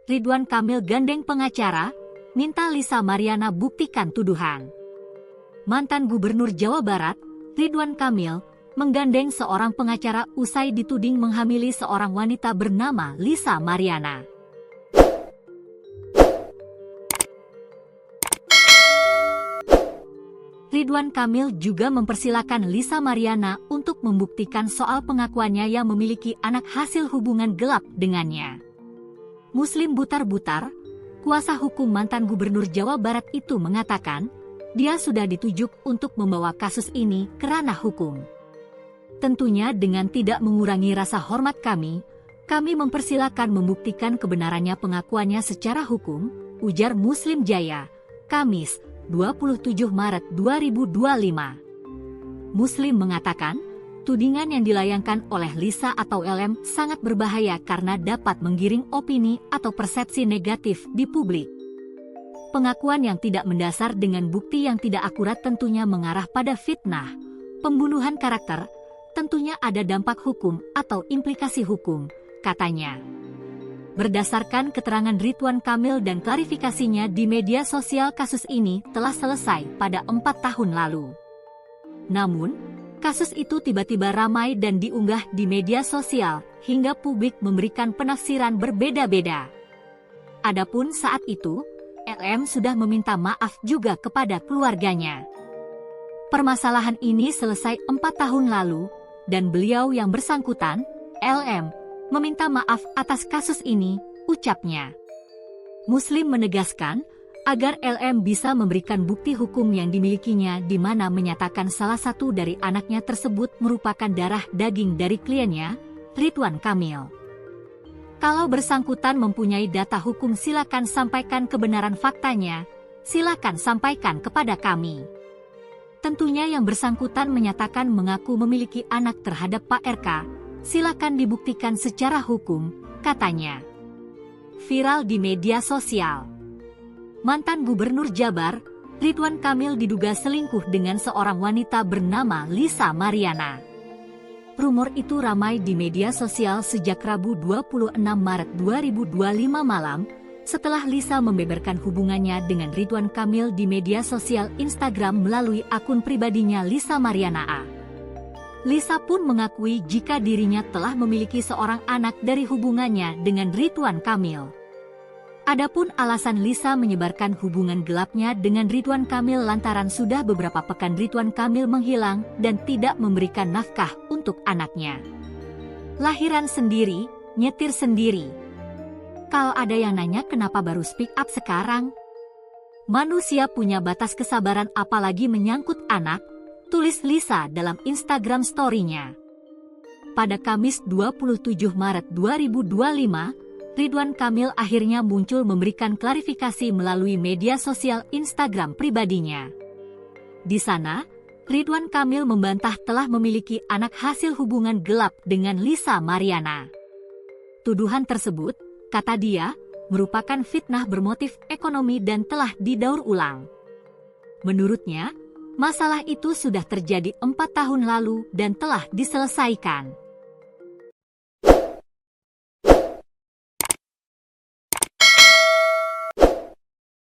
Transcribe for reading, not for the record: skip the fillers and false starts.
Ridwan Kamil gandeng pengacara, minta Lisa Mariana buktikan tuduhan. Mantan Gubernur Jawa Barat, Ridwan Kamil, menggandeng seorang pengacara usai dituding menghamili seorang wanita bernama Lisa Mariana. Ridwan Kamil juga mempersilahkan Lisa Mariana untuk membuktikan soal pengakuannya yang memiliki anak hasil hubungan gelap dengannya. Muslim Butar-Butar, kuasa hukum mantan Gubernur Jawa Barat itu mengatakan, dia sudah ditujuk untuk membawa kasus ini ke ranah hukum. Tentunya dengan tidak mengurangi rasa hormat kami mempersilahkan membuktikan kebenarannya pengakuannya secara hukum, ujar Muslim Jaya, Kamis, 27 Maret 2025. Muslim mengatakan, tudingan yang dilayangkan oleh Lisa atau LM sangat berbahaya karena dapat menggiring opini atau persepsi negatif di publik. Pengakuan yang tidak mendasar dengan bukti yang tidak akurat tentunya mengarah pada fitnah, pembunuhan karakter, tentunya ada dampak hukum atau implikasi hukum, katanya. Berdasarkan keterangan Ridwan Kamil dan klarifikasinya di media sosial, kasus ini telah selesai pada 4 tahun lalu. Namun, kasus itu tiba-tiba ramai dan diunggah di media sosial hingga publik memberikan penafsiran berbeda-beda. Adapun saat itu, LM sudah meminta maaf juga kepada keluarganya. Permasalahan ini selesai 4 tahun lalu, dan beliau yang bersangkutan, LM, meminta maaf atas kasus ini, ucapnya. Muslim menegaskan, agar LM bisa memberikan bukti hukum yang dimilikinya di mana menyatakan salah satu dari anaknya tersebut merupakan darah daging dari kliennya, Ridwan Kamil. Kalau bersangkutan mempunyai data hukum silakan sampaikan kebenaran faktanya, silakan sampaikan kepada kami. Tentunya yang bersangkutan menyatakan mengaku memiliki anak terhadap Pak RK, silakan dibuktikan secara hukum, katanya. Viral di media sosial. Mantan Gubernur Jabar, Ridwan Kamil diduga selingkuh dengan seorang wanita bernama Lisa Mariana. Rumor itu ramai di media sosial sejak Rabu 26 Maret 2025 malam, setelah Lisa membeberkan hubungannya dengan Ridwan Kamil di media sosial Instagram melalui akun pribadinya Lisa Mariana A. Lisa pun mengakui jika dirinya telah memiliki seorang anak dari hubungannya dengan Ridwan Kamil. Adapun alasan Lisa menyebarkan hubungan gelapnya dengan Ridwan Kamil lantaran sudah beberapa pekan Ridwan Kamil menghilang dan tidak memberikan nafkah untuk anaknya. Lahiran sendiri, nyetir sendiri. Kalau ada yang nanya kenapa baru speak up sekarang? Manusia punya batas kesabaran apalagi menyangkut anak, tulis Lisa dalam Instagram story-nya. Pada Kamis 27 Maret 2025, Ridwan Kamil akhirnya muncul memberikan klarifikasi melalui media sosial Instagram pribadinya. Di sana, Ridwan Kamil membantah telah memiliki anak hasil hubungan gelap dengan Lisa Mariana. Tuduhan tersebut, kata dia, merupakan fitnah bermotif ekonomi dan telah didaur ulang. Menurutnya, masalah itu sudah terjadi 4 tahun lalu dan telah diselesaikan.